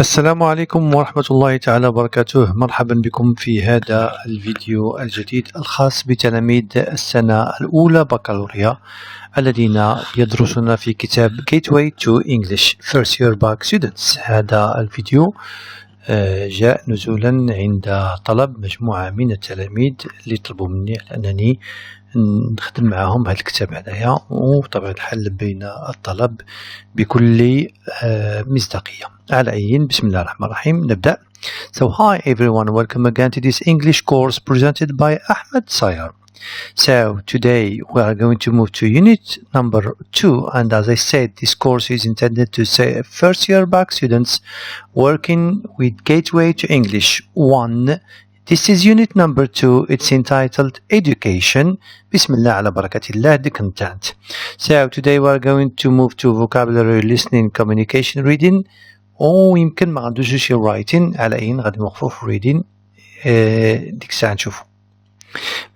السلام عليكم ورحمة الله تعالى وبركاته. مرحبا بكم في هذا الفيديو الجديد الخاص بتلاميذ السنة الأولى بكالوريا الذين يدرسون في كتاب GateWay to English First Year Bac Students. هذا الفيديو جاء نزولا عند طلب مجموعة من التلاميذ اللي طلبوا مني أنني نخدم معهم هذا الكتاب هذايا، وطبعا الحل بين الطلب بكل مصداقية. على أي بسم الله الرحمن الرحيم نبدأ. So hi everyone, welcome again to this English course presented by Ahmed Sayer. So today we are going to move to unit number 2, and as I said, this course is intended to say first year bac students working with Gateway to English 1. This is unit number 2. It's entitled Education. Bismillah ala barakatillah, the content. So today we are going to move to vocabulary, listening, communication, reading. ويمكن ما عندوش شي writing، على أين غادي نوقفو في reading ديك الساعة نشوفو.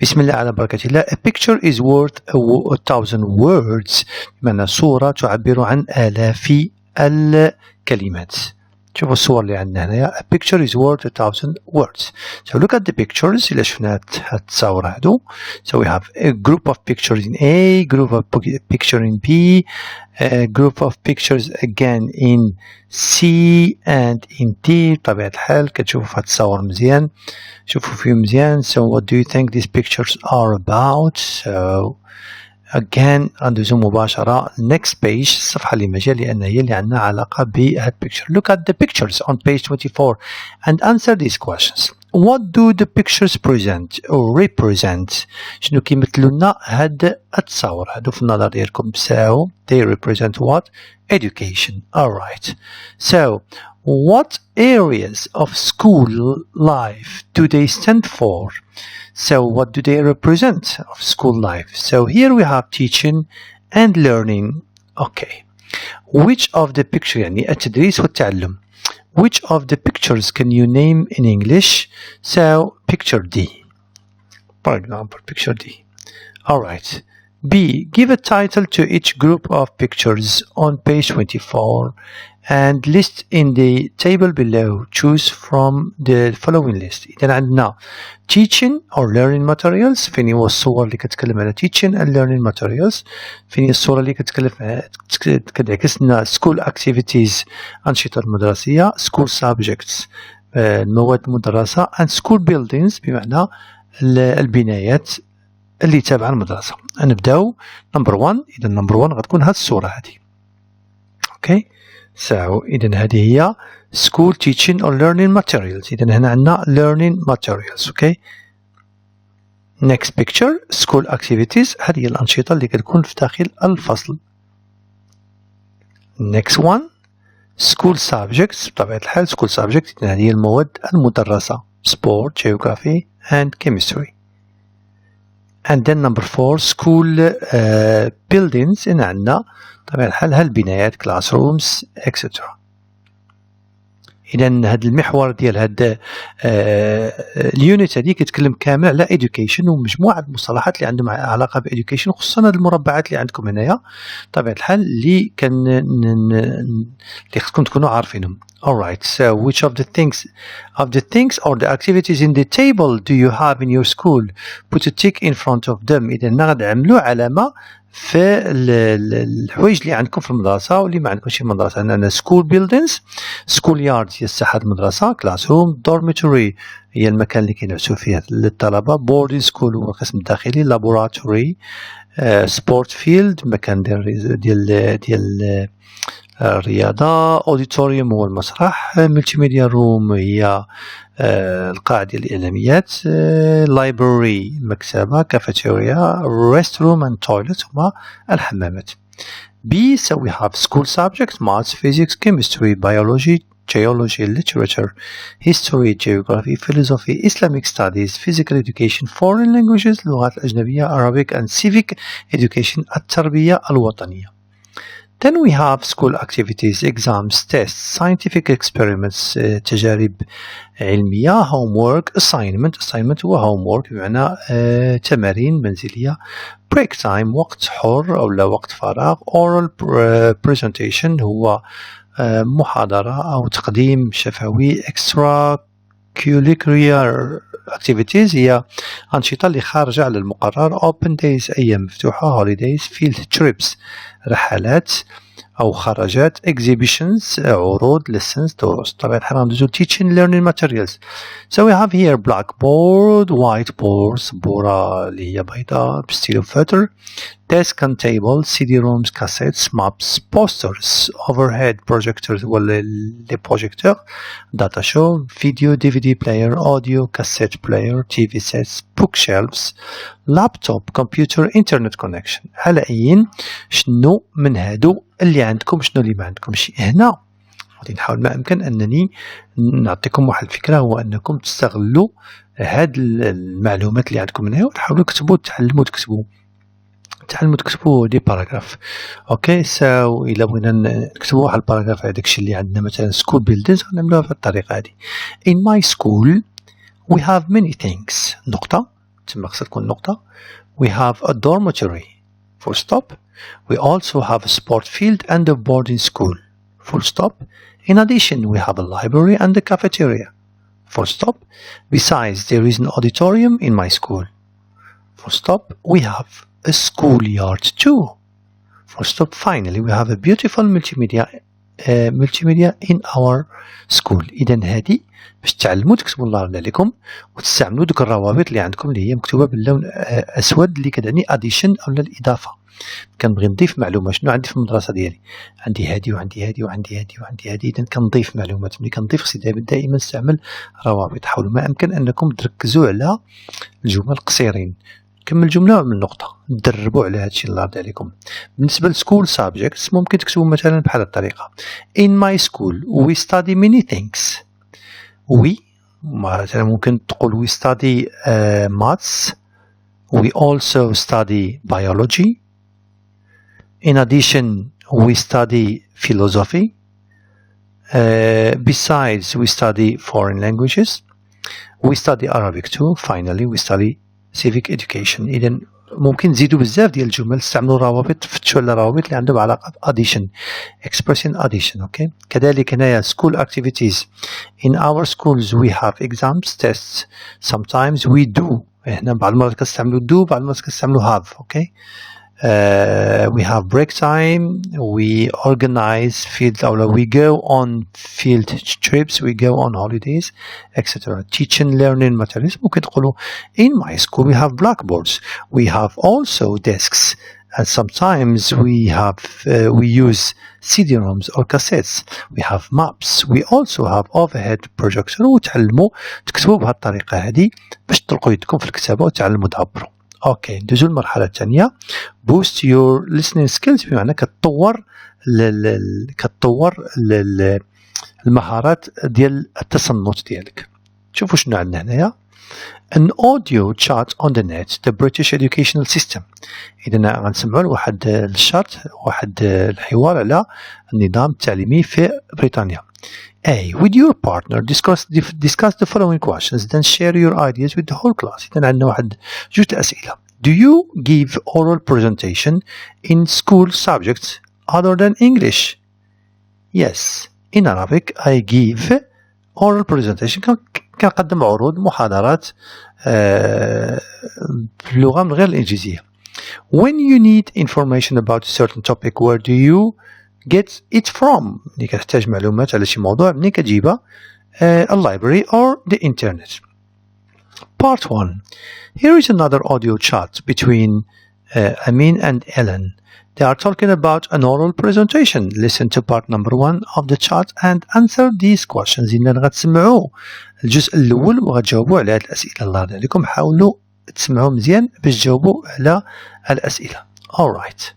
بسم الله على بركة الله. A picture is worth 1,000 words. بمعنى صورة تعبر عن آلاف الكلمات. شوفوا الصور اللي عندنا هنايا. A picture is worth 1,000 words. So look at the pictures. إلا شفنا هاد التصاور هادو. So we have a group of pictures in A, group of picture in B, a group of pictures again in C and in D. بطبيعة الحال كتشوفوا في هاد التصاور مزيان، شوفوا فيه مزيان. So what do you think these pictures are about? So again غندوزو مباشرة next page، الصفحة اللي ما جا لأن هي اللي عندنا علاقة بهاد picture. Look at the pictures on page 24 and answer these questions. What do the pictures present or represent? شنو كيمثلوا لنا هاد التصاور هادو في النظر ديالكم؟ So they represent what? Education. Alright. So what areas of school life do they stand for? So what do they represent of school life? So here we have teaching and learning. Okay. Which of the pictures يعني التدريس والتعلم. Which of the pictures can you name in English? So picture D. For example, picture D. Alright. B. Give a title to each group of pictures on page 24 and list in the table below. Choose from the following list. إذا عندنا teaching or learning materials. فين هو الصور اللي كتكلم على teaching and learning materials. فين هي الصورة اللي كتعكس لنا school activities أنشطة المدرسية. school subjects المواد المدرسة and school buildings بمعنى البنايات اللي تابعة المدرسة. نبداو number 1. إذا number 1 غتكون هاد الصورة هادي. okay. So إذا هذه هي school teaching or learning materials. إذا هنا عندنا learning materials. okay. Next picture school activities. هذه هي الأنشطة اللي كتكون في داخل الفصل. Next one school subjects. بطبيعة الحال school subjects هذه هي المواد المدرسة sport, geography and chemistry. And then number 4 school buildings. إن عندنا طبعا الحال هالبنايات classrooms etc. إذا هذا المحور ديال هذا اليونت هذه كيتكلم كامل على education ومجموعة المصطلحات اللي عندهم علاقة بeducation، خصوصا هذه المربعات اللي عندكم هنايا طبعا الحال اللي اللي خصكم تكونوا عارفينهم. Alright, so which of the things or the activities in the table do you have in your school? Put a tick in front of them. إذا غنعملوا علامة في الحوايج اللي عندكم في المدرسة واللي ما عندكمش في المدرسة. عندنا school buildings, school yards هي الساحة المدرسة، classroom, dormitory هي المكان اللي كينعسوا فيه الطلبة، boarding school هو القسم الداخلي، laboratory, sport field مكان ديال الرياضة، auditorium هو المسرح، multimedia room هي القاعة ديال الإعلاميات، library مكتبة، cafeteria، restroom and toilet هما الحمامات. B. So we have school subjects maths, physics, chemistry, biology, geology, literature, history, geography, philosophy, Islamic studies, physical education, foreign languages اللغات الأجنبية Arabic and civic education التربية الوطنية. Then we have school activities, exams, tests, scientific experiments, تجارب علمية, homework, assignment هو homework بمعنى تمارين منزلية, break time وقت حر أو لا وقت فراغ, oral presentation هو محاضرة أو تقديم شفوي extra curricular activities هي أنشطة اللي خارجة على المقرر open days أيام مفتوحة holidays field trips رحلات أو خرجات exhibitions عروض lessons دروس. طبعا حنا ندوزو teaching learning materials. So we have here blackboard whiteboard سبورة اللي هي بيضاء بستيلو فاتر desk and table CD-ROMs cassettes maps posters overhead projectors ولا les projecteurs data show video DVD player audio cassette player TV sets bookshelves laptop computer internet connection. على أين شنو من هادو اللي عندكم شنو اللي ما عندكمش. هنا غادي نحاول ما أمكن أنني نعطيكم واحد الفكرة هو أنكم تستغلوا هاد المعلومات اللي عندكم هنا وتحاولوا تكتبوا تعلموا تكتبوا دي باراغراف. اوكي سو الا بغينا نكتبوا واحد الباراغراف على داكشي اللي عندنا مثلا سكول بيلدينغز غنعملوها بهذه الطريقه هذه. In my school we have many things نقطة تما خصها تكون نقطة. We have a dormitory full stop. We also have a sport field and a boarding school full stop. In addition we have a library and a cafeteria full stop. Besides there is an auditorium in my school full stop. We have a schoolyard too. For stop. Finally, we have a beautiful multimedia in our school. إذا هذه باش تعلموا تكتبوا الله يرضي عليكم وتستعملوا دوك الروابط اللي عندكم اللي هي مكتوبة باللون أسود اللي كتعني addition أو الإضافة. كنبغي نضيف معلومة شنو عندي في المدرسة ديالي عندي هذه وعندي هذه وعندي هذه وعندي هذه. إذا كنضيف معلومات ملي كنضيف خصني دائما نستعمل روابط. حاولوا ما أمكن أنكم تركزوا على الجمل قصيرين. كمل جملة من نقطة تدربوا على هادشي الله يرضي عليكم. بالنسبة لسكول سابجكتس ممكن تكتبوا مثلا بحال الطريقة In my school we study many things. We مثلا ممكن تقول we study maths. We also study biology. In addition we study philosophy. Besides we study foreign languages. We study Arabic too. Finally we study civic education. إذا ممكن تزيدوا بزاف ديال الجمل تستعملوا روابط تفتشوا على روابط اللي عندهم علاقة addition expression addition. okay. كذلك هنايا school activities. In our schools we have exams tests. Sometimes we do. هنا بعض المرات كنستعملوا do بعض المرات كنستعملوا have. okay. We have break time. We organize field or we go on field trips. We go on holidays, etc. Teaching learning materials. ممكن تقولوا in my school we have blackboards. We have also desks. And sometimes we use CD-ROMs or cassettes. We have maps. We also have overhead projector. وتعلموا تكتبوا بهذه الطريقة هذه باش تطلقوا يدكم في الكتابة وتعلموا تعبروا. اوكي ندوزو المرحلة الثانية boost your listening skills بمعنى كتطور المهارات ديال التصنت ديالك. شوفوا شنو عندنا هنايا an audio chat on the net the British educational system. إذا غنسمعوا لواحد الشات واحد الحوار على النظام التعليمي في بريطانيا. A. With your partner discuss the following questions then share your ideas with the whole class. إذا عندنا واحد جوج أسئلة. Do you give oral presentation in school subjects other than English? Yes. In Arabic I give oral presentation. كنقدم عروض محاضرات باللغة من غير الإنجليزية. When you need information about a certain topic where do you get it from؟ ملي كتحتاج معلومات على شي موضوع منين كتجيبها؟ library or the internet. Part 1. Here is another audio chat between Amin and Ellen. They are talking about an oral presentation. Listen to part number 1 of the chat and answer these questions. إذا غتسمعوا الجزء الأول وغتجاوبوا على هذه الأسئلة. الله يرضي عليكم حاولوا تسمعوا مزيان باش تجاوبوا على الأسئلة. Alright.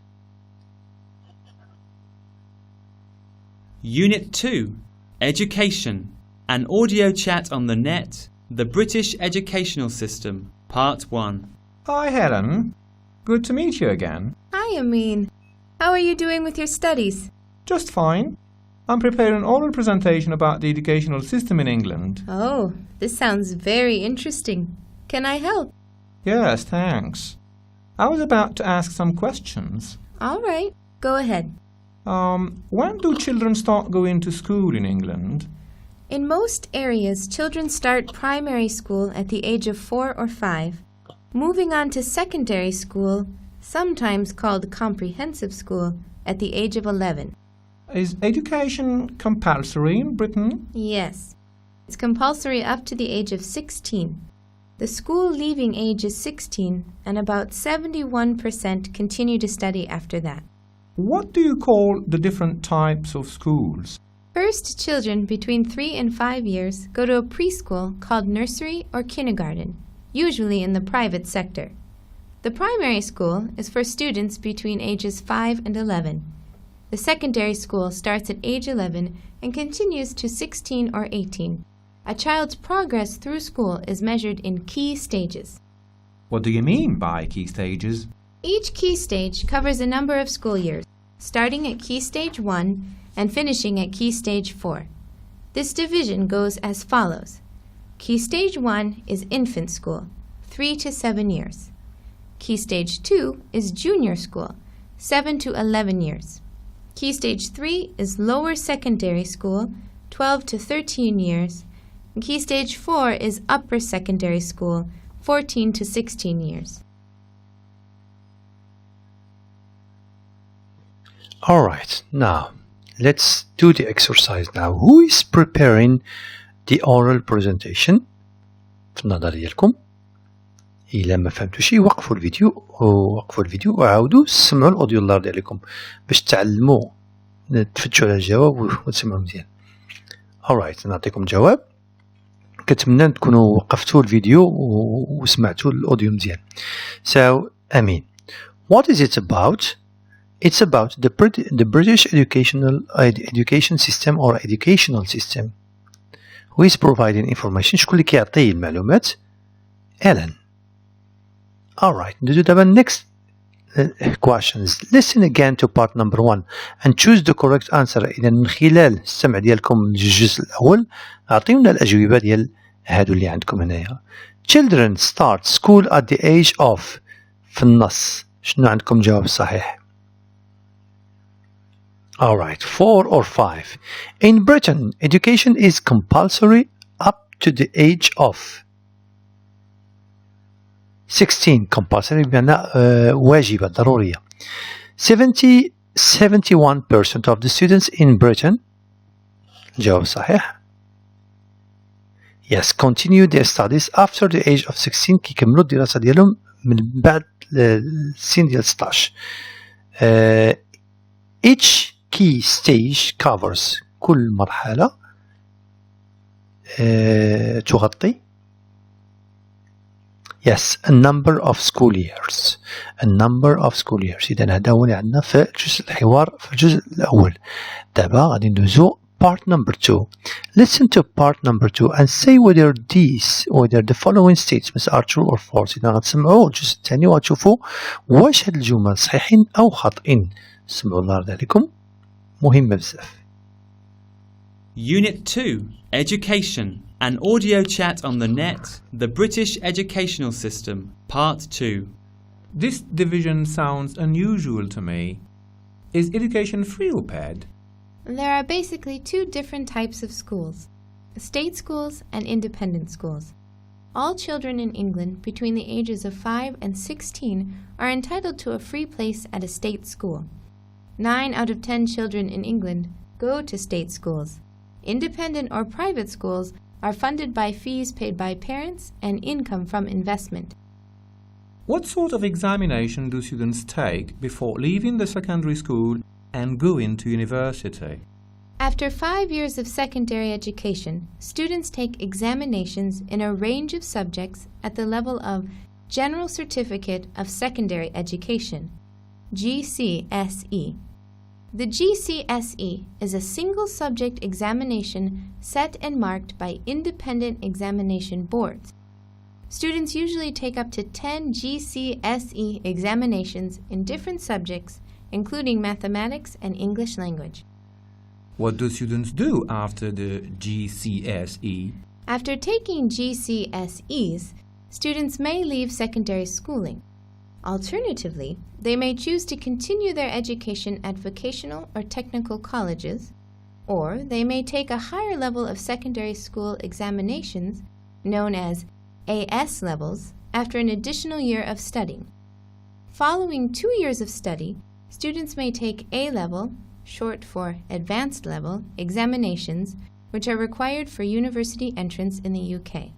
Unit 2. Education. An audio chat on the net. The British Educational System. Part 1. Hi, Helen. Good to meet you again. Hi, Amin. How are you doing with your studies? Just fine. I'm preparing an oral presentation about the educational system in England. Oh, this sounds very interesting. Can I help? Yes, thanks. I was about to ask some questions. All right, go ahead. When do children start going to school in England? In most areas, children start primary school at the age of 4 or 5, moving on to secondary school, sometimes called comprehensive school, at the age of 11. Is education compulsory in Britain? Yes, it's compulsory up to the age of 16. The school leaving age is 16, and about 71% continue to study after that. What do you call the different types of schools? First, children between 3 and 5 years go to a preschool called nursery or kindergarten, usually in the private sector. The primary school is for students between ages 5 and 11. The secondary school starts at age 11 and continues to 16 or 18. A child's progress through school is measured in key stages. What do you mean by key stages? Each key stage covers a number of school years, starting at Key Stage 1 and finishing at Key Stage 4. This division goes as follows. Key Stage 1 is infant school, 3 to 7 years. Key Stage 2 is junior school, 7 to 11 years. Key Stage 3 is lower secondary school, 12 to 13 years. And Key Stage 4 is upper secondary school, 14 to 16 years. All right, now let's do the exercise now. Who is preparing the oral presentation؟ في النظر ديالكم إلا ما فهمتوا شي وقفوا الفيديو وعاودوا سمعوا الأوديو اللار ديالكم باش تعلموا تفتشوا على الجواب وتسمعوا مزيان. alright نعطيكم الجواب. كنتمنى تكونوا وقفتوا الفيديو وسمعتوا الأوديو مزيان. So Amin, what is it about? It's about the British education system or educational system. Who is providing information? شكون اللي كيعطي المعلومات؟ Ellen. Alright, ندوزو دابا next questions. Listen again to part number 1 and choose the correct answer. إذا من خلال السمع ديالكم للجزء الأول أعطيونا الأجوبة ديال هادو اللي عندكم هنايا. Children start school at the age of. في النص شنو عندكم الجواب الصحيح؟ Alright, 4 or 5. In Britain, education is compulsory up to the age of 16. Compulsory بمعنى واجبة ضرورية. 71% of the students in Britain. الجواب صحيح. Yes, continue their studies after the age of 16. كيكملوا الدراسة ديالهم من بعد السن ديال 16. Each key stage covers كل مرحلة تغطي yes a number of school years. إذا هذا هو اللي عندنا في الجزء الحوار في الجزء الأول. دابا غادي ندوزو part number 2. Listen to part number 2 and say whether the following statements are true or false. إذا غتسمعوا الجزء الثاني وغتشوفوا واش هاد الجمل صحيحين أو خاطئين. سمعوا الله عليكم مهمة بزاف. Unit 2, Education, an audio chat on the net, the British educational system, Part 2. This division sounds unusual to me. Is education free or paid? There are basically two different types of schools, state schools and independent schools. All children in England between the ages of 5 and 16 are entitled to a free place at a state school. 9 out of 10 children in England go to state schools. Independent or private schools are funded by fees paid by parents and income from investment. What sort of examination do students take before leaving the secondary school and going to university? After 5 years of secondary education, students take examinations in a range of subjects at the level of General Certificate of Secondary Education, GCSE. The GCSE is a single subject examination set and marked by independent examination boards. Students usually take up to 10 GCSE examinations in different subjects, including mathematics and English language. What do students do after the GCSE? After taking GCSEs, students may leave secondary schooling. Alternatively, they may choose to continue their education at vocational or technical colleges, or they may take a higher level of secondary school examinations, known as AS levels, after an additional year of studying. Following 2 years of study, students may take A-level, short for advanced level, examinations, which are required for university entrance in the UK.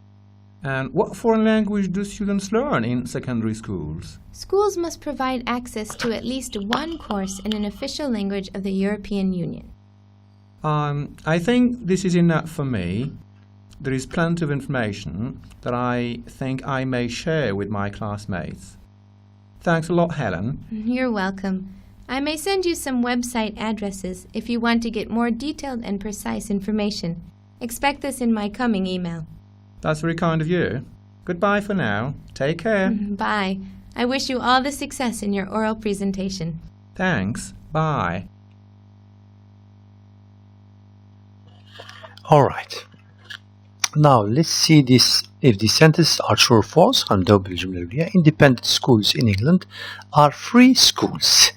And what foreign language do students learn in secondary schools? Schools must provide access to at least one course in an official language of the European Union. I think this is enough for me. There is plenty of information that I think I may share with my classmates. Thanks a lot, Helen. You're welcome. I may send you some website addresses if you want to get more detailed and precise information. Expect this in my coming email. That's very kind of you. Goodbye for now. Take care. Bye. I wish you all the success in your oral presentation. Thanks. Bye. All right. Now let's see this if the sentences are true or false. غنبداو بالجملة الأولى. Independent schools in England are free schools.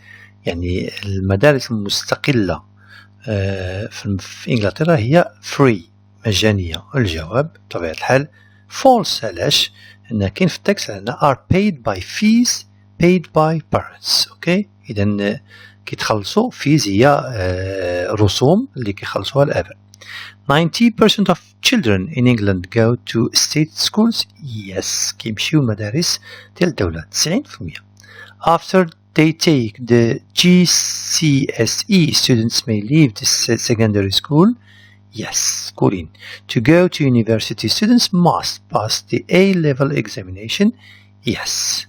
يعني المدارس المستقلة في إنجلترا هي free مجانية. الجواب بطبيعة الحال false. علاش؟ لأن كاين في التكست عندنا are paid by fees paid by parents. أوكي؟ إذا كي تخلصوا fees هي رسوم اللي كيخلصوها الآباء. 90% of children in England go to state schools. Yes, كيمشيو مدارس ديال الدولة 90%. After they take the GCSE, students may leave the secondary school. Yes, Colin. To go to university, students must pass the A-level examination. Yes.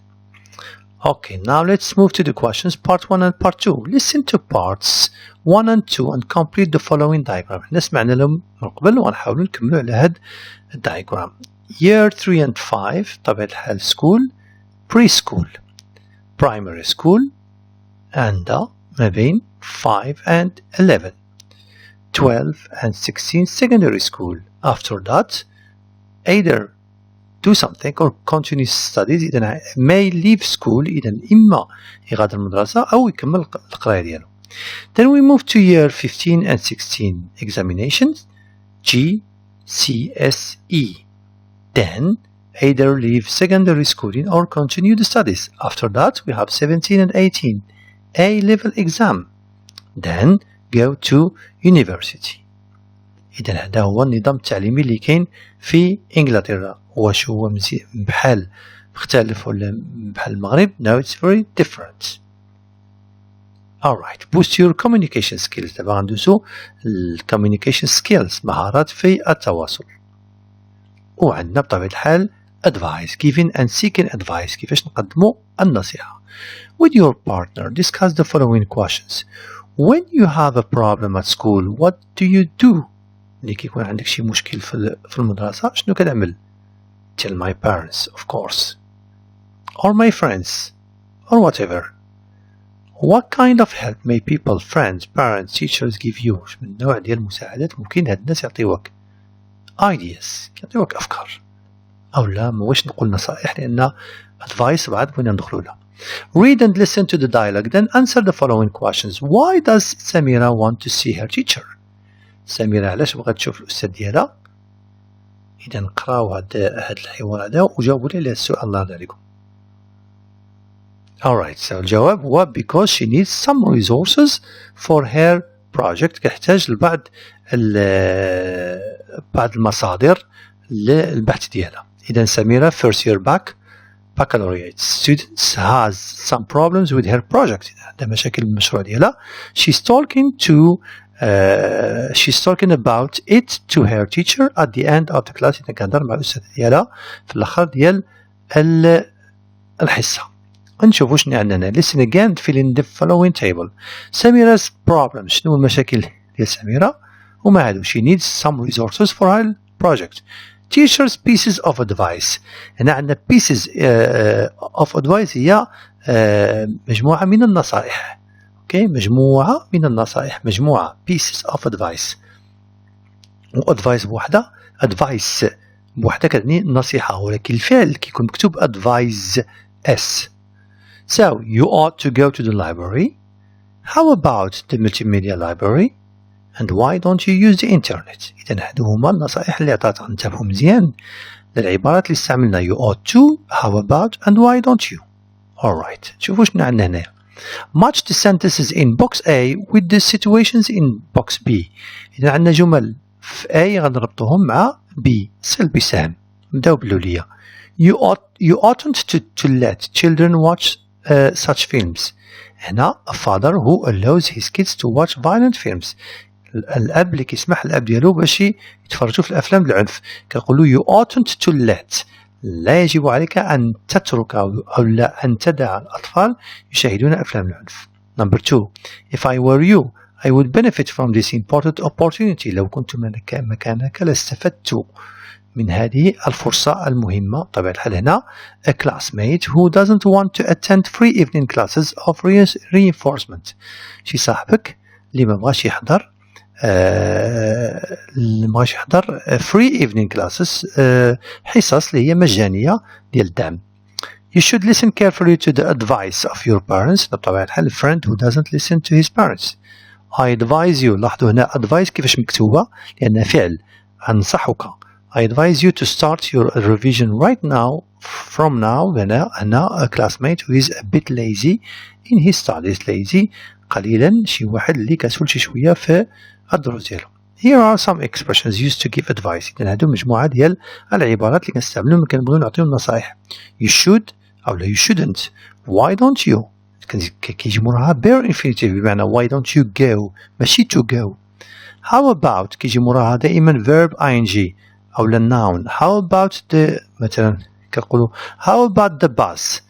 Okay, now let's move to the questions, part 1 and part 2. Listen to parts 1 and 2 and complete the following diagram. نسمعنا لهم من قبل ونحاول نكملوا على هذا الدايجرام. Year 3 and 5 طبيعة الحال school, preschool, primary school, and ما بين 5 and 11, 12 and 16 secondary school. After that, either do something or continue studies. إذا may leave school. إذا إما يغادر المدرسة أو يكمل القراية ديالو. Then we move to year 15 and 16 examinations, GCSE. Then either leave secondary schooling or continue the studies. After that, we have 17 and 18 A-level exam. Then go to university. إذا هذا هو النظام التعليمي اللي كاين في إنجلترا. واش هو بحال مختلف ولا بحال المغرب؟ No, it's very different. Alright, boost your communication skills. دابا غندوزو communication skills، مهارات في التواصل. وعندنا بطبيعة الحال advice, giving and seeking advice، كيفاش نقدموا النصيحة. With your partner, discuss the following questions. When you have a problem at school, what do you do؟ اللي كيكون عندك شي مشكل في المدرسة شنو كتعمل؟ Tell my parents, of course, or my friends, or whatever. What kind of help may people, friends, parents, teachers give you؟ من نوع ديال المساعدات ممكن هاد الناس يعطيوك ideas، يعطيوك أفكار، أو لا موش نقول نصائح لأن advice بعد بغينا ندخلوا لها. Read and listen to the dialogue, then answer the following questions. Why does Samira want to see her teacher؟ سميرة علاش بغات تشوف الأستاذ ديالها؟ إذا نقراو هذا الحوار هذا وجاوبوا لي على السؤال الله يرضى عليكم. Alright, so الجواب هو because she needs some resources for her project. كتحتاج لبعض المصادر للبحث ديالها. إذا سميرة first year baccalaureate students has some problems with her project. عندها مشاكل بالمشروع ديالها. She's talking about it to her teacher at the end of the class. إذا كنهضر مع الأستاذ ديالها في الآخر ديال الحصة. نشوفوا شنو عندنا. Listen again, fill in the following table. سميرة problem. شنو المشاكل ديال سميرة؟ وما عادو. She needs some resources for her project. Teachers pieces of advice. هنا عندنا pieces of advice هي مجموعة من النصائح. اوكي، مجموعة من النصائح، مجموعة pieces of advice. و advice بوحدة، advice بوحدة كتعني نصيحة، ولكن الفعل كيكون مكتوب advise s. So you ought to go to the library. How about the multimedia library? And why don't you use the internet? إذا هادو هما النصائح اللي عطاتها. نتابعو مزيان للعبارات اللي استعملنا you ought to, how about, and why don't you. Alright, شوفوا شنو عندنا هنايا. Match the sentences in box A with the situations in box B. إذا عندنا جمل في A غنربطوهم مع B. سل بسهم. نبداو بالأولية. You oughtn't to let children watch such films. هنا a father who allows his kids to watch violent films. الأب اللي كيسمح الأب ديالو باش يتفرجوا في الأفلام العنف. كنقولوا you oughtn't to let. لا يجب عليك أن تترك أو لا أن تدع الأطفال يشاهدون أفلام العنف. Number 2. If I were you, I would benefit from this important opportunity. لو كنت مكانك لاستفدت من هذه الفرصة المهمة. طبعا الحال هنا a classmate who doesn't want to attend free evening classes of reinforcement. شي صاحبك اللي ما بغاش يحضر free evening classes حصص اللي هي مجانية ديال الدعم. You should listen carefully to the advice of your parents. بطبيعة الحال friend who doesn't listen to his parents. I advise you. لاحظوا هنا advise كيفاش مكتوبة لأنها فعل. أنصحك. I advise you to start your revision right now. From now. هنا a classmate who is a bit lazy in his studies. Lazy قليلا شي واحد اللي كسول شي شوية في الدروس ديالو. Here are some expressions used to give advice. إذن هادو مجموعة ديال العبارات اللي كنستعملو ملي كنبغيو نعطيو نصائح. You should أو لا you shouldn't. Why don't you؟ كيجي موراها bare infinitive بمعنى why don't you go ماشي to go. How about كيجي موراها دائما verb ing أو لا noun. How about the مثلا كنقولو how about the bus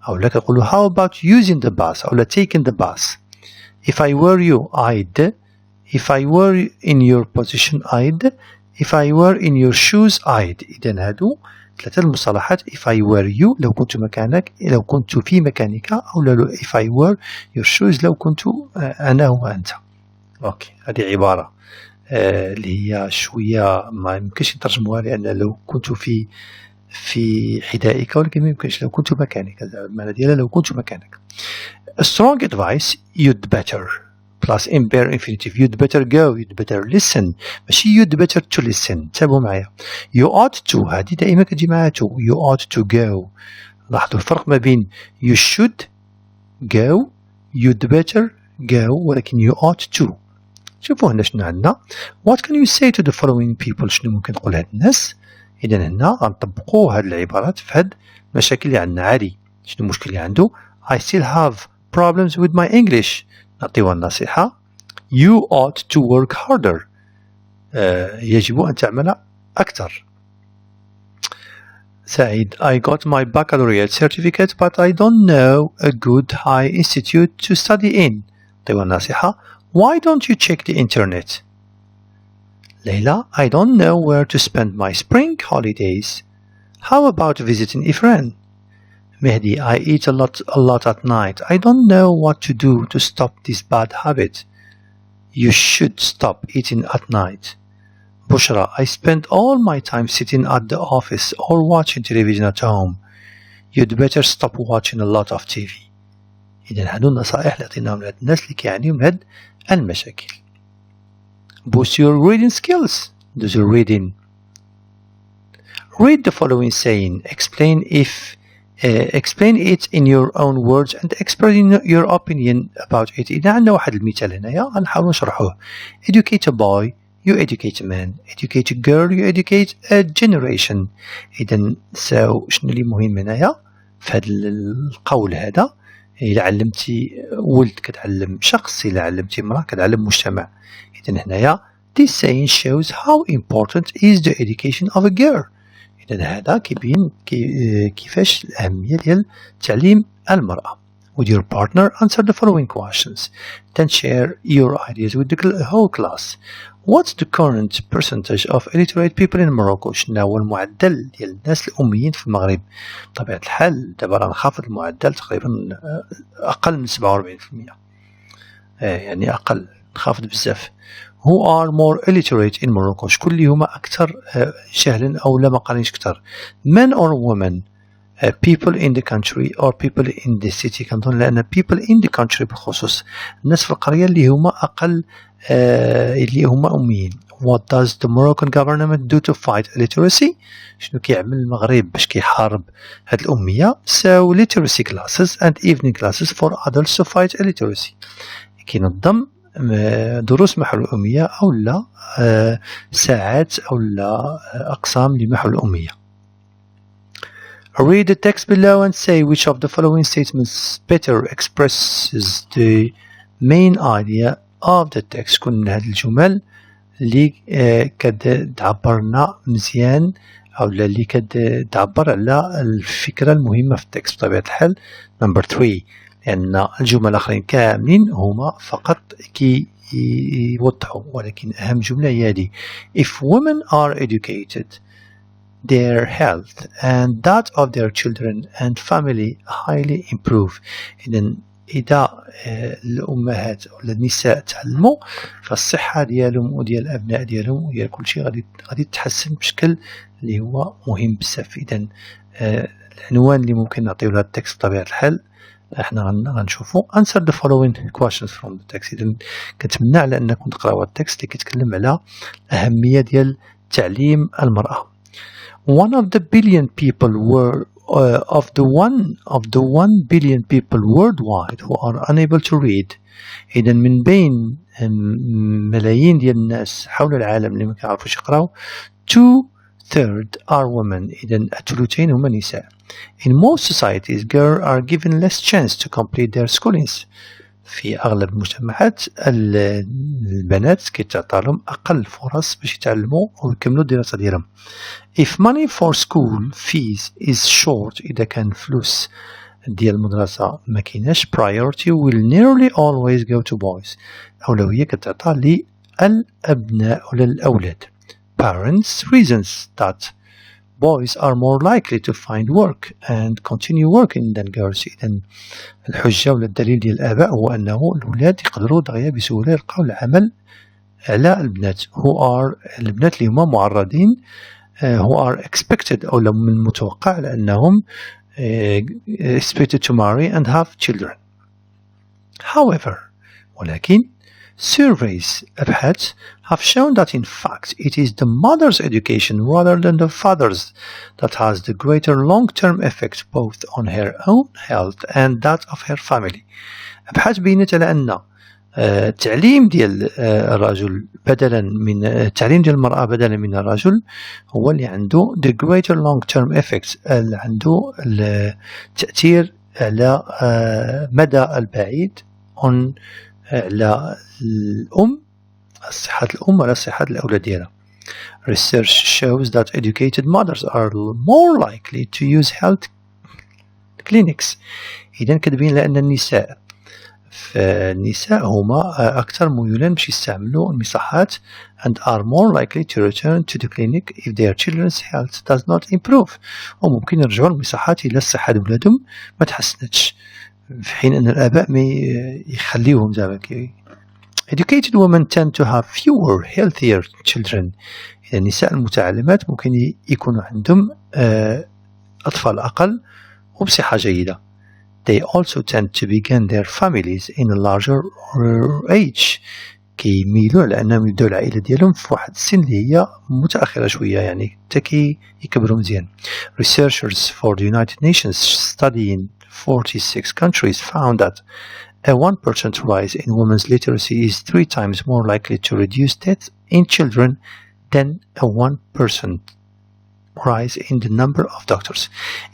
أو لا كنقولو how about using the bus أو لا taking the bus. If I were you I'd. If I were in your position I'd. If I were in your shoes I'd. إذن هادو ثلاثة المصطلحات. If I were you لو كنت مكانك لو كنت في مكانك أو لا if I were your shoes لو كنت أنا وأنت. أوكي هذه عبارة اللي هي شوية ما يمكنش نترجموها لأن لو كنت في حذائك ولكن ما يمكنش لو كنت مكانك. المعنى ديالها لو كنت مكانك. A strong advice you'd better plus in bare infinitive. You'd better go. You'd better listen. ماشي you'd better to listen. تابعوا معايا. You ought to هذه دائما كتجي معها to. You ought to go. لاحظوا الفرق ما بين you should go you'd better go ولكن you ought to. شوفوا هنا شنو عندنا. What can you say to the following people؟ شنو ممكن نقول لهاد الناس؟ إذا هنا غنطبقوا هاد العبارات في هاد المشاكل اللي عندنا. عادي شنو المشكل اللي عنده؟ I still have problems with my English. نعطيوها النصيحة. You ought to work harder. يجب أن تعمل أكثر. سعيد I got my baccalaureate certificate but I don't know a good high institute to study in. نعطيوها النصيحة. Why don't you check the internet? Leila I don't know where to spend my spring holidays. How about visiting Ifran? Mehdi, I eat a lot at night. I don't know what to do to stop this bad habit. You should stop eating at night. Bushra, I spend all my time sitting at the office or watching television at home. You'd better stop watching a lot of TV. إذن هادو النصائح اللي عطيناهم لهاد الناس اللي كيعانيو من هاد المشاكل. Boost your reading skills. Do your reading. Read the following saying. Explain it in your own words and express your opinion about it. إذا عندنا واحد المثال هنايا غنحاولو نشرحوه. Educate a boy, you educate a man. Educate a girl, you educate a generation. إذا شنو اللي مهم هنايا في هذا القول هذا؟ إذا علمتي ولد كتعلم شخص، إذا علمتي امرأة كتعلم مجتمع. إذا هنايا this saying shows how important is the education of a girl. إذا هذا كيبين كيفاش الأهمية ديال تعليم المرأة. With your partner answer the following questions. Then share your ideas with the whole class. What's the current percentage of illiterate people in Morocco? شنو هو المعدل ديال الناس الأميين في المغرب؟ بطبيعة الحال دابا راه نخفض المعدل تقريبا أقل من 47%. يعني أقل نخفض بزاف. Who are more illiterate in Morocco? شكون اللي هما أكثر جهلا أو لا ما قارينش أكثر؟ Men or women? people in the country or people in the city. كنظن لأن people in the country بالخصوص الناس في القرية اللي هما أقل اللي هما أميين. What does the Moroccan government do to fight illiteracy؟ شنو كيعمل المغرب باش كيحارب هاد الأمية؟ So literacy classes and evening classes for adults to fight illiteracy. كينظم دروس محو الأمية أو لا ساعات أو لا أقسام لمحو الأمية. Read the text below and say which of the following statements better expresses the main idea of the text. كون من هذه الجمل اللي كتعبرنا مزيان أو اللي كتعبر على الفكرة المهمة في التكست بطبيعة الحال. Number 3 لأن الجمل الآخرين كاملين هما فقط كي يوضحوا ولكن أهم جملة هي هذه. If women are educated their health and that of their children and family highly improve. إذا الأمهات أو النساء تعلموا فالصحة ديالهم وديال الأبناء ديالهم وديال كل شيء غادي تتحسن بشكل اللي هو مهم بزاف. إذا العنوان اللي ممكن نعطيو لهذا التكست بطبيعة الحال احنا غنشوفوا answer the following questions from the text. إذا كنتمنى على أنكم تقراو هذا التكست اللي كيتكلم على أهمية ديال تعليم المرأة. One of the billion people were of the 1 billion people worldwide who are unable to read. إذا من بين ملايين ديال الناس حول العالم اللي ما كيعرفوش يقراو 2/3 are women. إذا الثلثين هما نساء. In most societies girls are given less chance to complete their schoolings. في أغلب المجتمعات البنات كيتعطى لهم أقل فرص باش يتعلموا ويكملوا الدراسة ديالهم. If money for school fees is short إذا كان فلوس ديال المدرسة ما كايناش priority will nearly always go to boys. أولوية كتعطى للأبناء ولا الأولاد. Parents reasons that boys are more likely to find work and continue working than girls. إذن الحجة ولا الدليل ديال الآباء هو أنه الأولاد يقدروا دغيا بسهولة يلقاو العمل على البنات البنات اللي هما معرضين who are expected أو من المتوقع لأنهم expected to marry and have children. However ولكن surveys أبحاث have shown that in fact it is the mother's education rather than the father's that has the greater long-term effect both on her own health and that of her family. أبحاث بينت على أن التعليم ديال الرجل بدلا من التعليم ديال المرأة بدلا من الرجل هو اللي عنده the greater long-term effect اللي عنده التأثير على مدى البعيد على الأم صحة الأم ولا صحة الأولاد ديالها. Research shows that educated mothers are more likely to use health clinics. إذن كتبين لأن النساء هما أكثر ميولا باش يستعملوا المصحات and are more likely to return to the clinic if their children's health does not improve. وممكن يرجعوا المصحات إلى الصحة ديالهم ما تحسنتش في حين أن الآباء ما يخليوهم زعما. Educated women tend to have fewer healthier children. إذا النساء المتعلمات ممكن يكونوا عندهم أطفال أقل وبصحة جيدة. They also tend to begin their families in a larger age. كيميلوا على أنهم يبدأوا العائلة ديالهم في واحد السن اللي هي متأخرة شوية يعني حتى يكبروا مزيان. Researchers for the United Nations studying 46 countries found that a 1% rise in women's literacy is 3 times more likely to reduce deaths in children than a 1% rise in the number of doctors.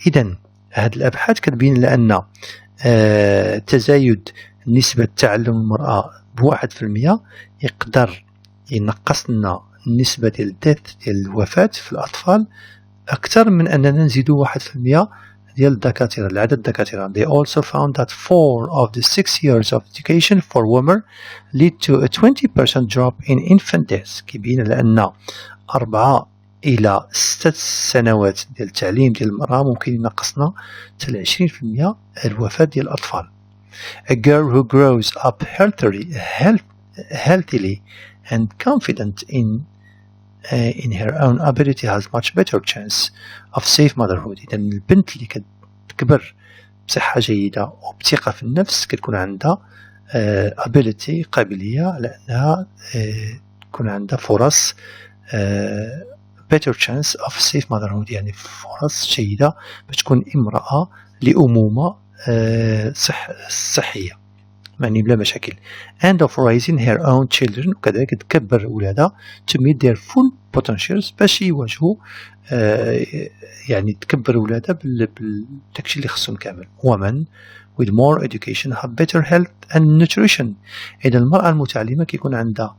إذن هذه الأبحاث كتبين لأن تزايد نسبة تعلم المرأة ب1% يقدر ينقص لنا النسبة ديال الوفاة في الأطفال أكثر من أننا نزيدوا 1% ديال الدكاترة العدد الدكاترة. They also found that 4 of the 6 years of education for women lead to a 20% drop in infant deaths. كيبين لأن 4 إلى 6 سنوات ديال التعليم ديال المرأة ممكن ينقصنا حتى 20% الوفاة ديال الأطفال. A girl who grows up healthily and confident in her own ability has much better chance of safe motherhood. إذا البنت اللي تكبر بصحة جيدة وبثقة في النفس، كتكون عندها ability قابلية على أنها تكون عندها فرص better chance of safe motherhood، يعني فرص جيدة باش تكون امرأة لأمومة صحية يعني بلا مشاكل. and of raising her own children، وكذلك تكبر أولادها to meet their full potentials باش يواجهوا يعني تكبر أولادها بالداكشي اللي خصهم كامل. women with more education have better health and nutrition. إذا المرأة المتعلمة كيكون عندها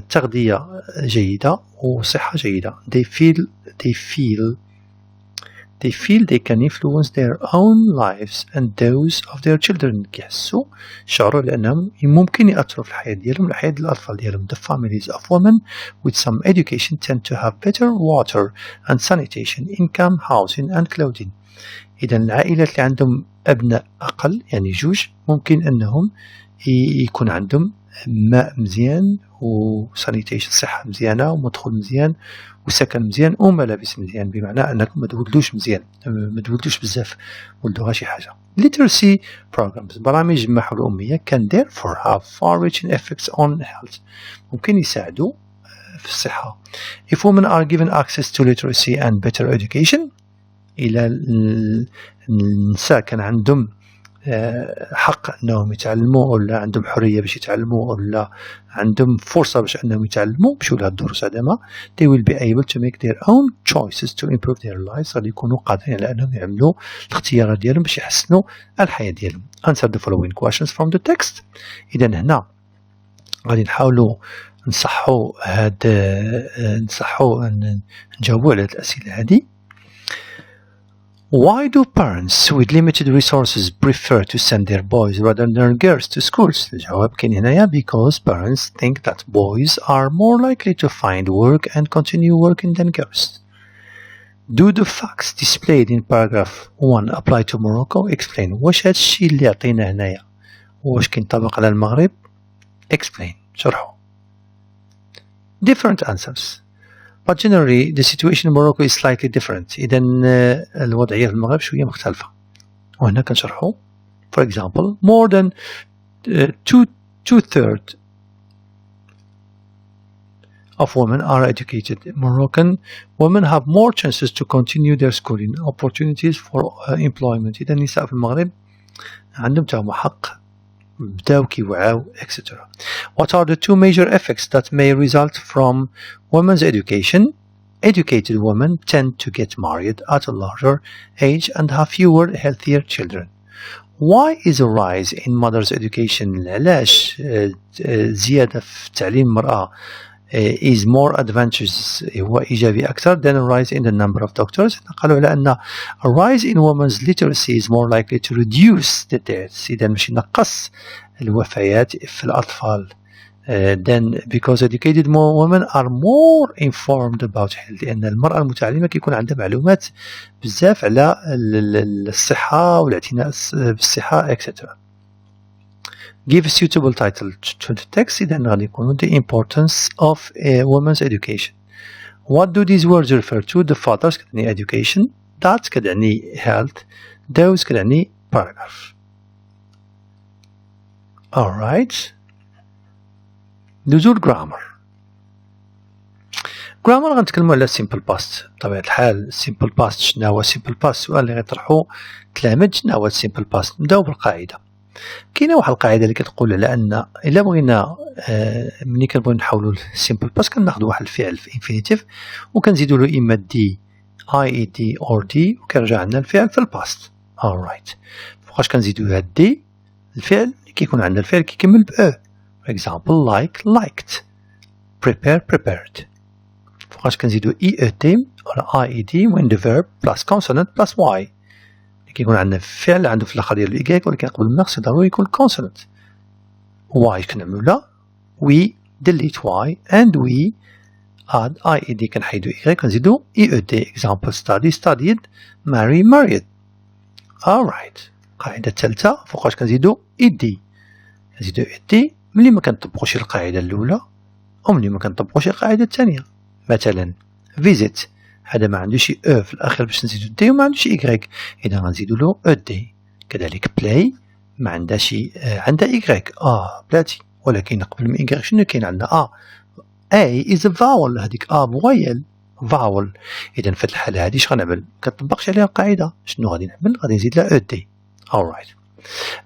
تغذية جيدة وصحة جيدة. they feel they can influence their own lives and those of their children. كيحسوا شعروا لأنهم ممكن يأثروا في الحياة ديالهم الحياة الأطفال ديالهم. the families of women with some education tend to have better water and sanitation, income, housing and clothing. إذا العائلات اللي عندهم أبناء أقل يعني جوج ممكن أنهم يكون عندهم ماء مزيان وسانيتيشن صحة مزيانة ومدخول مزيان وسكن مزيان وملابس مزيان، بمعنى أنكم ما تولدوش مزيان، ما تولدوش بزاف، ولدوا غير شي حاجة. literacy programs برامج المحو الأمية can therefore have far-reaching effects on health، ممكن يساعدوا في الصحة. if women are given access to literacy and better education، إلى النساء كان عندهم حق أنهم يتعلموا ولا عندهم حرية باش يتعلموا ولا عندهم فرصة باش أنهم يتعلموا بشو لها الدروس هذا، they will be able to make their own choices to improve their lives، غادي يكونوا قادرين على أنهم يعملوا الاختيارات ديالهم باش يحسنوا الحياة ديالهم. answer the following questions from the text. إذا هنا غادي نحاولوا نجاوبوا على الأسئلة هذه. Why do parents with limited resources prefer to send their boys rather than girls to schools? الجواب كاين هنايا because parents think that boys are more likely to find work and continue working than girls. Do the facts displayed in paragraph 1 apply to Morocco? Explain. واش هاد الشيء اللي عطينا هنايا واش كينطبق على المغرب؟ Explain. شرحوا. Different answers. But generally the situation in Morocco is slightly different. إذا الوضعية في المغرب شوية مختلفة، وهنا كنشرحوا. For example, more than two-thirds of women are educated. Moroccan women have more chances to continue their schooling, opportunities for employment. إذا النساء في المغرب عندهم تاهم حق بداو كيوعاو etc. What are the two major effects that may result from women's education? Educated women tend to get married at a larger age and have fewer, healthier children. Why is a rise in mother's education علاش زيادة في تعليم المرأة is more advantageous هو إيجابي أكثر than a rise in the number of doctors؟ قالوا على أن a rise in women's literacy is more likely to reduce the deaths، إذا مش نقص الوفيات في الأطفال then because educated women are more informed about health، لأن المرأة المتعلمة كيكون عندها معلومات بزاف على الصحة والاعتناء بالصحة etc. Give a suitable title to the text. إذا غادي يكونوا the importance of women's education. What do these words refer to? The fathers كتعني education, that كتعني health, those كتعني paragraph. Alright. نزول grammar. grammar غنتكلموا على simple past بطبيعة الحال. simple past شنو هو simple past؟ السؤال اللي غيطرحوا تلاميذ شنو هو simple past؟ نبداو بالقاعدة. كاينه واحد القاعده اللي كتقول على ان الا بغينا ملي كنبغيو نحولوا للسيمبل باست كناخذوا واحد الفعل في انفينيتيف وكنزيدوا له اما دي اي اي دي اور دي وكيرجع لنا الفعل في الباست. alright. فوقاش كنزيدوا هاد دي الفعل كيكون عندنا الفعل كيكمل ب او. for example like liked, prepare prepared. فوقاش كنزيدوا اي او تي ولا اي اي دي when the verb plus consonant plus y كيكون عندنا فعل عنده في الاخر ديال الايكاك ولكن قبل ما خصو ضروري يكون كونسونانت. واي كنعملو لا وي delete y and we add ied كنحيدو y كنزيدو eed. example study studied, marry married. alright. القاعدة الثالثة فوقاش كنزيدو ed كنزيدو ed ملي ما كنطبقوش القاعدة الأولى وملي ما كنطبقوش القاعدة الثانية. مثلا visit هذا ما عندوش او في الاخر باش نزيدو دي وما عندوش ايكغيك، اذا غنزيدو له او دي. كذلك بلاي ما عندهاش عندها ايكغيك بلاتي، ولكن قبل من ايكغيك شنو كاين عندنا اي از فاول، هذيك فويل فاول. اذا في الحاله هذه اش غنعمل؟ كتطبقش عليها القاعده، شنو غادي نعمل؟ غادي نزيد لها او دي. alright.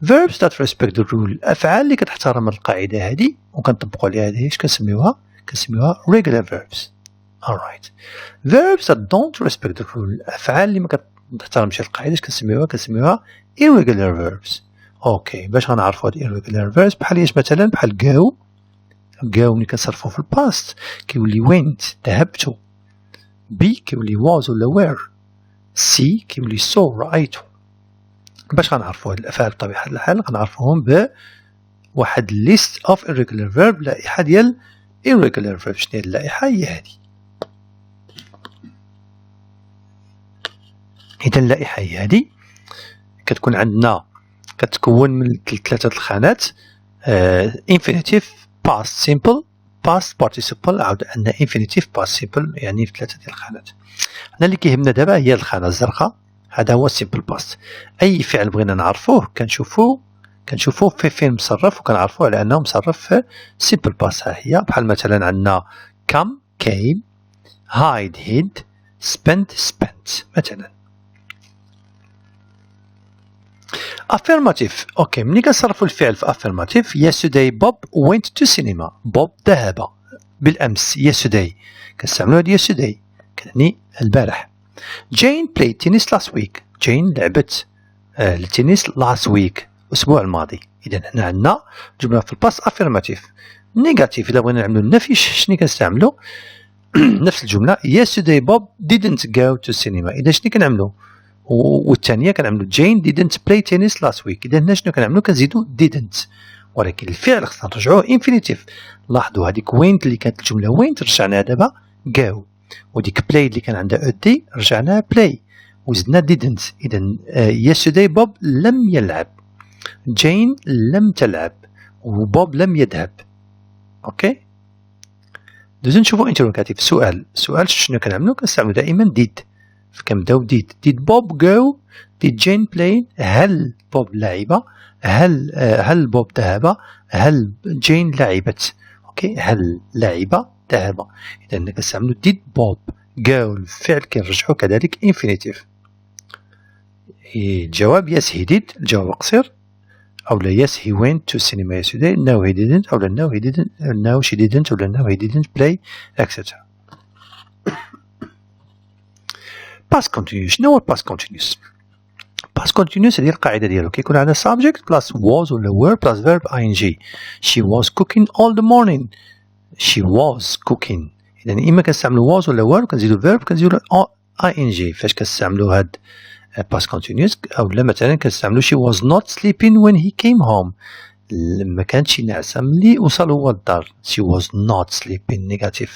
verbs that respect the rule، الافعال اللي كتحترم القاعده هذه وكنطبقوا عليها هذه اش كنسميوها؟ كنسميوها regular verbs. alright. verbs that don't respect the rule، الافعال اللي ما كتحترمش القاعده اش كنسميوها؟ كنسميوها irregular verbs. اوكي، باش غنعرفوا هاد irregular verbs بحال ايش مثلا؟ بحال go ملي كنصرفوه في الباست كيولي went ذهبت، be كيولي was ولا were، see كيولي saw رأيت. باش غنعرفوا هاد الافعال بطبيعه الحال غنعرفوهم بواحد list of irregular verb، لائحه ديال irregular verb. شنو هي اللائحه؟ هي هادي. اذا اللائحه هي هادي، كتكون عندنا كتكون من ثلاثه الخانات: infinitive، past simple، past participle، عاود عندنا infinitive past simple، يعني في ثلاثه ديال الخانات. حنا اللي كيهمنا دابا هي الخانه الزرقاء، هذا هو simple past. اي فعل بغينا نعرفوه كنشوفوه في فين مصرف، وكنعرفوه على انه مصرف في simple past. ها هي بحال مثلا عندنا come came، hide hid، spend spent مثلا. affirmative، اوكي، ملي كنصرفوا الفعل في affirmative: yesterday Bob went to cinema، بوب ذهب بالامس. yesterday كنستعملوا هاد yesterday كتعني البارح. Jane played tennis last week، جين لعبت التنس last week الاسبوع الماضي. اذا هنا عندنا جمله في الباس affirmative. نيجاتيف اذا بغينا نعملو النفي شنو كنستعملو؟ نفس الجمله: yesterday Bob didn't go to cinema. اذا شنو كنعملو؟ والثانيه كنعملو Jane didn't play tennis last week. اذا هنا شنو كنعملو؟ كنزيدو didn't، ولكن الفعل خصنا نرجعوه infinitive. لاحظوا هذيك went اللي كانت الجمله went رجعناها دابا go، وديك play اللي كان عندها دي رجعناها play وزدنا didn't. اذا yesterday Bob لم يلعب، Jane لم تلعب، وبوب لم يذهب. اوكي، دوزو نشوفو interrogative. سؤال شنو كنعملو؟ كنستعملو دائما did، فكنبداو did Bob go، did Jane play، هل بوب لعب، هل بوب ذهب، هل جين لعبت. اوكي، هل لعب ذهب. اذا كنستعملو did Bob go، الفعل كنرجعو كذلك infinitive. الجواب yes he did، الجواب قصير، أو لا yes he went to cinema yesterday، no he didn't، أو لا no he didn't، no she didn't، أو لا no he didn't play etc. past continuous. شنو هو past continuous؟ past continuous هذه القاعدة ديالو كيكون عندنا subject plus was ولا were plus verb ing. she was cooking all the morning، she was cooking. إذا إما كنستعملو was ولا were وكنزيدو verb كنزيدو ing. فاش كنستعملو هاد past continuous؟ أو لا مثلا كنستعملو she was not sleeping when he came home، ما كانتش ناعسة ملي وصل هو الدار. she was not sleeping. negative.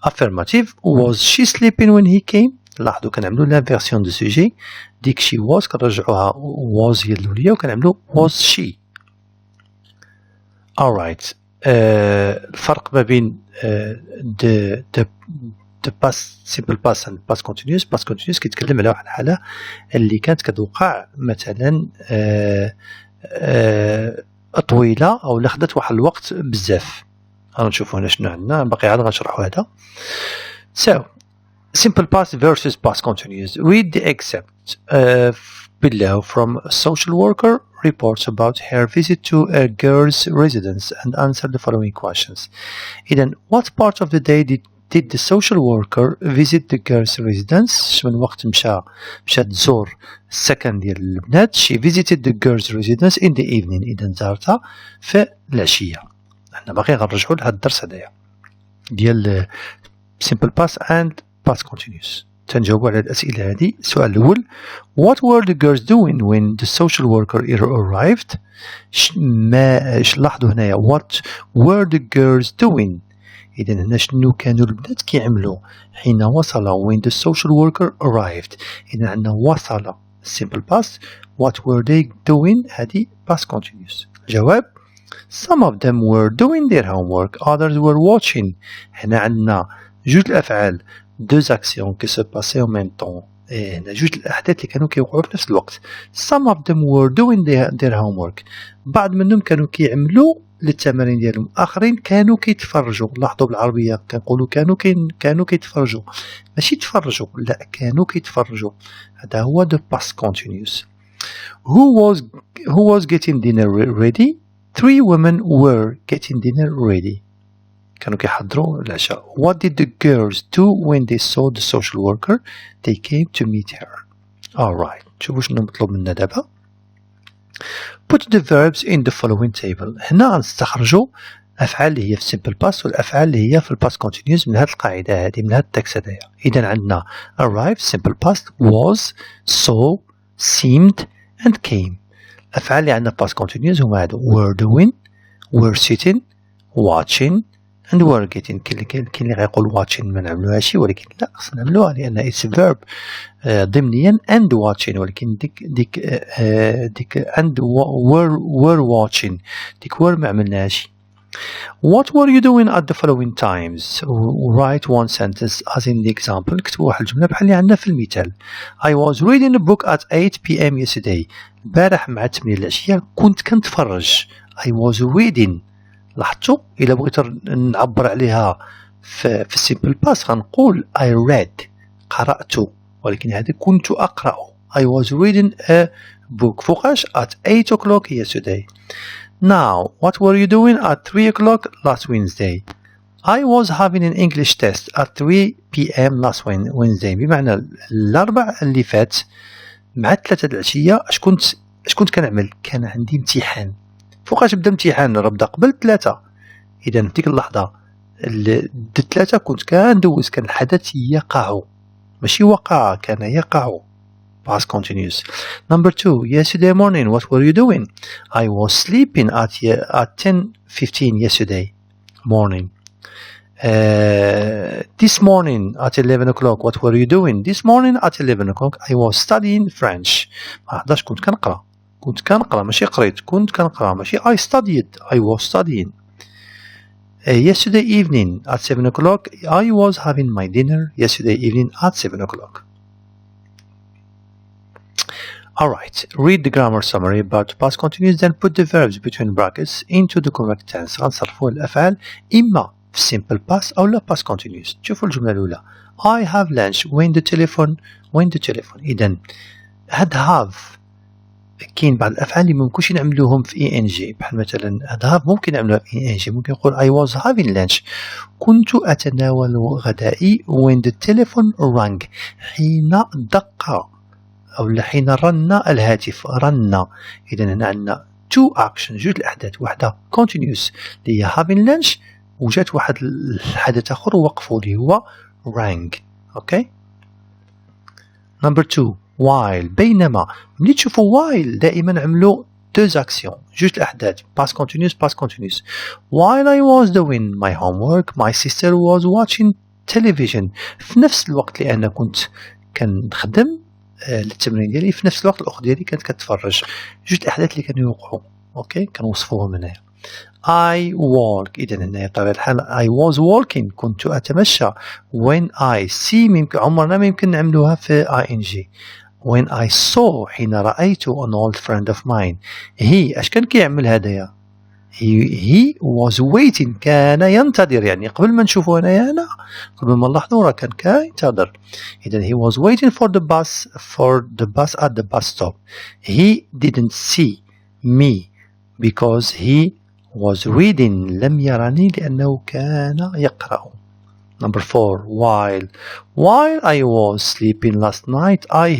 affirmative: was she sleeping when he came؟ لاحظوا كنعملو لا فيرسيون دو سوجي، ديك she was كنرجعوها was هي الأولية وكنعملو was she. alright. الفرق ما بين the past simple past and past continuous. past continuous كيتكلم على واحد الحالة اللي كانت كتوقع مثلا طويلة أو اللي خدات واحد الوقت بزاف. غنشوفو هنا شنو عندنا، باقي عاد غنشرحو هذا. so simple past versus past continuous. read the excerpt below from a social worker reports about her visit to a girl's residence and answer the following questions. إذن what part of the day did the social worker visit the girl's residence؟ من وقت مشات تزور السكن ديال البنات. she visited the girl's residence in the evening. إذن زارتها في العشية. احنا باقي غنرجعو لهاد الدرس هدايا ديال simple past and past continuous. تنجاوبوا على الأسئلة هذه. السؤال الأول: what were the girls doing when the social worker arrived؟ لاحظوا هنايا what were the girls doing. إذا هنا شنو كانوا البنات كيعملوا حين وصل when the social worker arrived. إذا عندنا وصل simple past، what were they doing هذه past continuous. الجواب: some of them were doing their homework others were watching. هنا عندنا جوج الأفعال deux actions qui se passaient en même temps. هنا جوج الأحداث اللي كانوا كيوقعوا في نفس الوقت. Some of them were doing their homework. بعض منهم كانوا كيعملوا للتمارين ديالهم، آخرين كانوا كيتفرجوا. لاحظوا بالعربية كنقولوا كانوا كيتفرجوا، ماشي تفرجوا، لا كانوا كيتفرجوا. هذا هو the past continuous. Who was getting dinner ready? 3 women were getting dinner ready. كانوا كيحضروا العشاء. What did the girls do when they saw the social worker? They came to meet her. Alright. شوفوا شنو مطلوب منا دابا. Put the verbs in the following table. هنا غنستخرجوا الأفعال اللي هي في simple past والأفعال اللي هي في past continuous من هذه القاعدة هذه، من هذا التكست هذايا. إذا عندنا arrived simple past was saw seemed and came. الأفعال اللي عندنا past continuous هما هادو were doing were sitting watching and were getting. كاين اللي غيقول watching ما نعملوهاش، ولكن لا خصنا نعملوها لأن it's verb ضمنيا and watching، ولكن ديك and were watching، ديك were ما عملناهاش. What were you doing at the following times? Write one sentence as in the example. نكتبوا واحد الجملة بحال اللي عندنا في المثال. I was reading a book at 8 p.m. yesterday. البارح مع 8 العشية كنت كنتفرج. I was reading. لاحظتوا إلا بغيت نعبر عليها في simple past غنقول I read قرأت، ولكن هذا كنت أقرأ. I was reading a book. فوقاش at 8 o'clock yesterday. Now, what were you doing at 3 o'clock last Wednesday? I was having an English test at 3 p.m. last Wednesday. بمعنى الأربع اللي فات مع 3 العشية اش كنت كنعمل؟ كان عندي امتحان. فوقاش بدا امتحان؟ راه بدا قبل 3. إذا في ديك اللحظة 3 كنت كندوز، كان الحدث يقع ماشي وقع، كان يقع. Past continuous. Number 2. Yesterday morning, what were you doing? I was sleeping at 10:15 yesterday morning. This morning at 11 o'clock, what were you doing? This morning at 11 o'clock, I was studying French. ما حداش كنت كنقرأ ماشي قريت، كنت كنقرأ ماشي I studied. I was studying. Yesterday evening at 7 o'clock, I was having my dinner yesterday evening at 7 o'clock. Alright, read the grammar summary about past continuous, then put the verbs between brackets into the correct tense. غنصرفوا الأفعال إما في simple past أو لا past continuous. شوفوا الجملة الأولى. I have lunch when the telephone. إذا هاد have كاين بعض الأفعال اللي ممكنش نعملوهم في ing، بحال مثلا هاد have ممكن نعملوها في ing. ممكن نقول I was having lunch. كنت أتناول غدائي when the telephone rang. حين دق أو حين رن الهاتف. رن. إذا هنا عندنا two action، جوج الأحداث، واحدة continuous اللي هي having lunch، وجات واحد الحدث آخر وقفوا اللي هو rang. أوكي. Number 2. while. بينما. ملي تشوفوا while دائما عملوا deux actions، جوج الأحداث past continuous. While I was doing my homework my sister was watching television. في نفس الوقت اللي أنا كنت كنخدم للتمرين ديالي، في نفس الوقت الأخت ديالي كانت كتفرج. جوج الأحداث اللي كانوا يوقعوا. أوكي كنوصفوهم هنايا. I walk. إذا هنايا بطبيعة الحال I was walking كنت أتمشى. when I see عمرنا ما يمكن نعملوها في ing. when I saw حين رأيت an old friend of mine. he اش كان كيعمل هدايا؟ he was waiting كان ينتظر، يعني قبل ما نشوفه هنايا قبل ما نلاحظوا راه كان كينتظر. إذا he was waiting for the bus at the bus stop. he didn't see me because he was reading. لم يرني لأنه كان يقرأ. Number 4. while I was sleeping last night I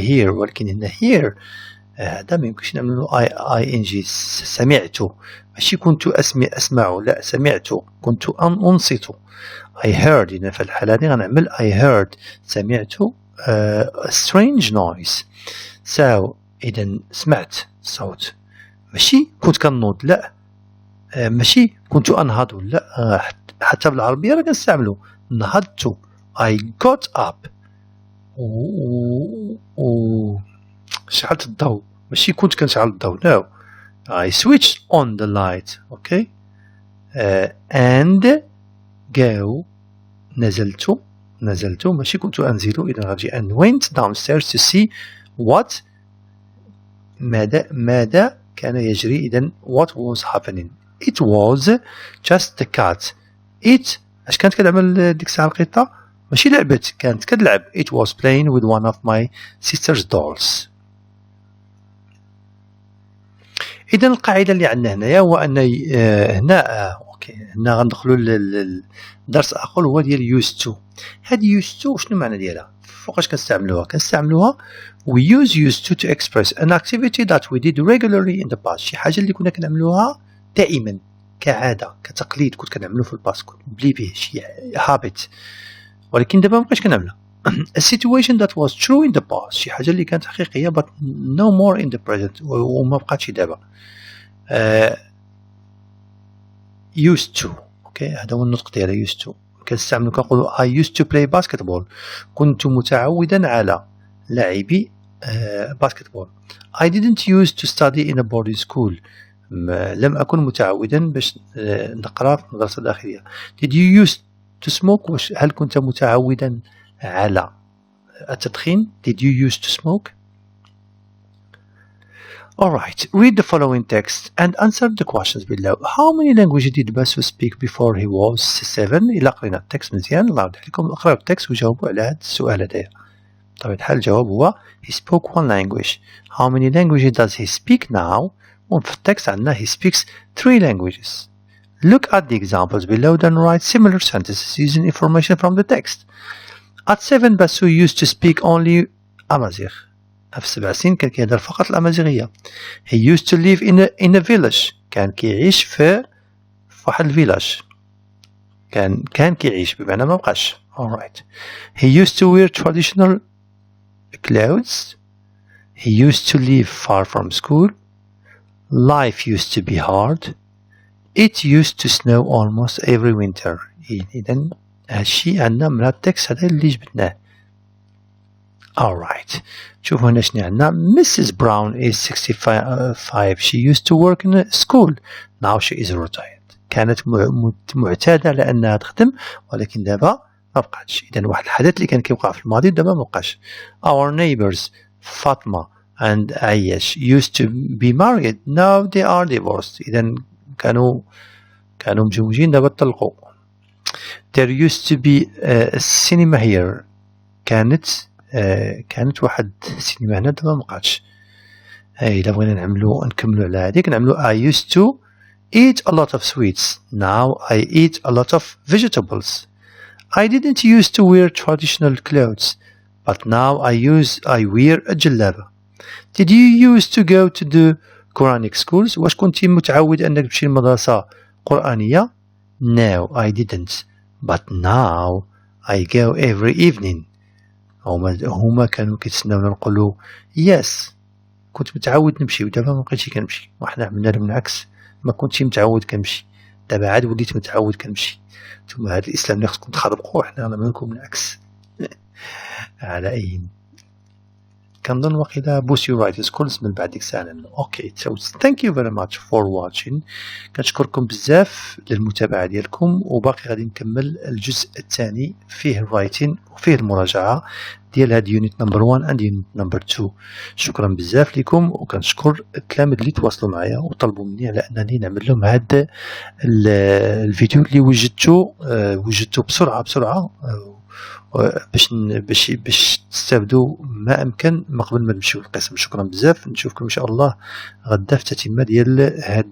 hear. ولكن هنا hear هذا ما يمكنش نعملو ing. سمعت ماشي كنت أسمع، لا سمعت كنت أنصت. I heard. إذا في الحالة دي غنعمل I heard. سمعت a strange noise. so إذا سمعت صوت، ماشي كنت كنوض، لا ماشي كنت أنهض، لا حتى بالعربية راه كنستعملو نهضت. I got up. شعلت الضوء، ماشي كنت كنشعل الضوء. no I switched on the light. okay and go. نزلت نزلت ماشي كنت أنزل إذا غادي and went downstairs to see what ماذا كان يجري إذا what was happening. It was just the cat. It اش كانت كتعمل ديك الساعة القطة؟ ماشي لعبت، كانت كتلعب. It was playing with one of my sister's dolls. إذا القاعدة اللي عندنا هنايا هو أن هنا أوكي هنا غندخلو لدرس آخر هو ديال used to. هاد used to شنو المعنى ديالها؟ فوقاش كنستعملوها؟ كنستعملوها we use used to express an activity that we did regularly in the past. شي حاجة اللي كنا كنعملوها دائما كعادة كتقليد كنت كنعملو في الباس كنت بلي به شي habit ولكن دابا مابقيتش كنعملها. A situation that was true in the past شي حاجة اللي كانت حقيقية but no more in the present وما بقاتش دابا. used to اوكي هذا هو النطق ديالها used to. كنستعملو كنقولو I used to play basketball كنت متعودا على لعب باسكتبول. I didn't used to study in a boarding school لم أكن متعودا باش نقرأ في مدرسة داخلية. Did you used to smoke هل كنت متعودا على التدخين؟ Did you used to smoke? Alright, read the following text and answer the questions below. How many languages did Basu speak before he was 7? إلا قرينا التكست مزيان الله يرضي عليكم اقراو التكست وجاوبوا على هذا السؤال هذايا. بطبيعة الحال الجواب هو he spoke one language. How many languages does he speak now? وفي التكست عندنا he speaks 3 languages. Look at the examples below then write similar sentences using information from the text. At 7 Basu used to speak only Amazigh. في 7 سنين كان كيهضر فقط الأمازيغية. He used to live in a village. كان كيعيش في واحد الفيلاج. كان كيعيش بمعنى ما بقاش. Alright. He used to wear traditional clothes. He used to live far from school. Life used to be hard. It used to snow almost every winter. إذن هادشي عندنا من هاد التكست هذا اللي جبدناه. Alright. شوفوا هنا شنو عندنا. Mrs. Brown is 65. She used to work in a school. Now she is retired. كانت معتادة على أنها تخدم ولكن دابا ما بقاتش. إذن واحد الحدث اللي كان كيوقع في الماضي دابا ما بقاش. Our neighbors Fatma and Ayash used to be married. Now they are divorced. إذن كانوا متزوجين دابا طلقوا. There used to be a cinema here. كانت واحد السينما هنا دابا مبقاتش. إلا بغينا نكملو على هاديك نعملو I used to eat a lot of sweets. Now I eat a lot of vegetables. I didn't used to wear traditional clothes, but now I wear a جلابة. Did you used to go to the Quranic schools? واش كنتي متعود أنك تمشي للمدرسة قرآنية؟ No, I didn't. But now I go every evening. هما كانوا كيتسناونا نقولوا yes كنت متعود نمشي ودابا ما بقيتش كنمشي. وحنا عملنا لهم العكس ما كنتش متعود كنمشي دابا عاد وليت متعود كنمشي. نتوما هذا الاسلام اللي خصكم تخربقوا حنا نعمل لكم العكس. على اي كنظن واقيلا بوس يو رايت سكولز من بعد ديك الساعه اوكي. so thank you very much for watching. كنشكركم بزاف للمتابعه ديالكم وباقي غادي نكمل الجزء الثاني فيه الرايتين وفيه المراجعه ديال هاد يونت نمبر 1 اند يونت نمبر 2. شكرا بزاف لكم وكنشكر التلاميذ اللي تواصلوا معايا وطلبوا مني على انني نعمل لهم هاد الفيديو اللي وجدته بسرعه باش تستافدوا ما امكن ما قبل ما نمشيو للقسم. شكرا بزاف نشوفكم ان شاء الله غدا في التتمه ديال هاد